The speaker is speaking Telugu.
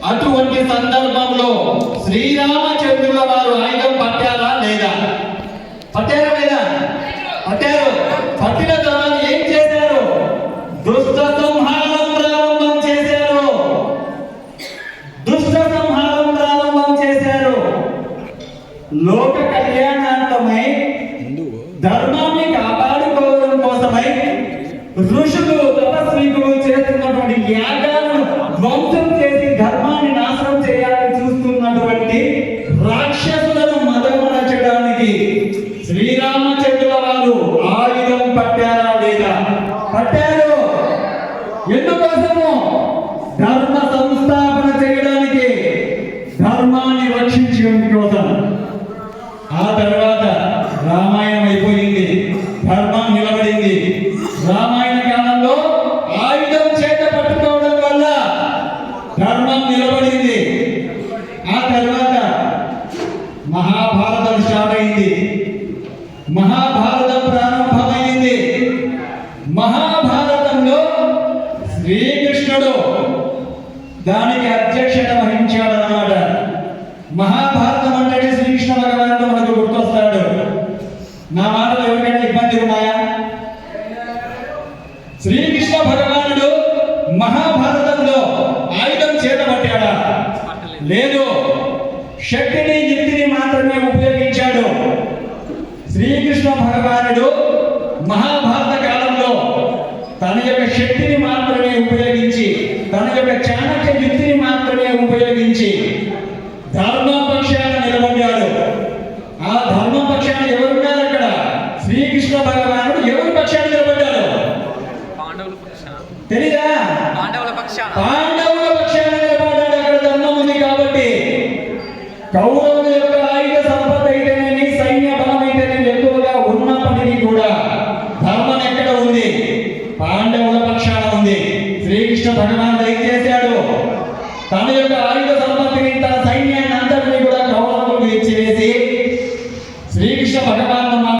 అటువంటి సందర్భంలో శ్రీరామచంద్రుల వారు ఆయుధం పట్టారా లేదా? పట్టారా లేదా? పట్టారు. పట్టిన తర్వాత ఏం చేశారు? దుష్ట సంహారం ప్రారంభం చేశారు. దుష్ట సంహారం ప్రారంభం చేశారు. లోక కళ్యాణార్థమై ధర్మాన్ని కాపాడుకోవడం కోసమై ఋషులు తపస్వికులు చేస్తున్నటువంటి యాగాలను ధ్వంసం చేసి ధర్మాన్ని నాశనం చేయాలని చూస్తున్నటువంటి రాక్షసులను మదమనచడానికి శ్రీరామచంద్రుల వారు ఆయుధం పట్టారా లేదా? పట్టారు. ఎందుకోసము? ధర్మ సంస్థాపన చేయడానికి, ధర్మాన్ని రక్షించడం కోసం. ఆ తర్వాత రామాయణం అయిపోయింది, ధర్మం నిలబడింది. రామాయణ కాలంలో ఆయుధం చేత పట్టుకోవడం వల్ల ధర్మం నిలబడింది. ఆ తర్వాత మహాభారతం స్టార్ట్ అయింది. మహాభారతం ప్రారంభమైంది. మహాభారతంలో శ్రీకృష్ణుడు దానికి అధ్యక్షత వహించాడు అన్నమాట. మహాభారతం అంటే శ్రీకృష్ణ భగవానుడు మనకు గుర్తొస్తాడు. నా మాటలు ఎవరికైనా ఇబ్బంది ఉన్నాయా? శ్రీకృష్ణ భగవానుడు మహాభారతంలో ఆయుధం చేతబట్టాడా? లేదు. శక్తిని యుక్తిని మాత్రమే ఉపయోగించాడు. శ్రీకృష్ణ భగవానుడు మహాభారత కాలంలో తన యొక్క శక్తిని మాత్రమే ఉపయోగించి, తన యొక్క చాణక్య యుక్తిని మాత్రమే ఉపయోగించి ధర్మపక్షాన నిలబడ్డాడు. ఆ ధర్మపక్షాన ఎవరున్నారు అక్కడ? శ్రీకృష్ణ భగవానుడు ఎవరి పక్షాన నిలబడ్డాడు? తెలీదా? పాండవుల పక్షాన నిలబడ్డాడు. అక్కడ ధర్మం ఉంది కాబట్టి. కౌరవుల యొక్క ఆయుధ సంపద అయితేనేమి, సైన్య బలం అయితేనేమి ఎక్కువగా ఉన్నప్పటికీ కూడా ధర్మం ఎక్కడ ఉంది? పాండవుల పక్షాన ఉంది. శ్రీకృష్ణ భగవానుడు ఏం చేశాడు? తన యొక్క ఆయుధ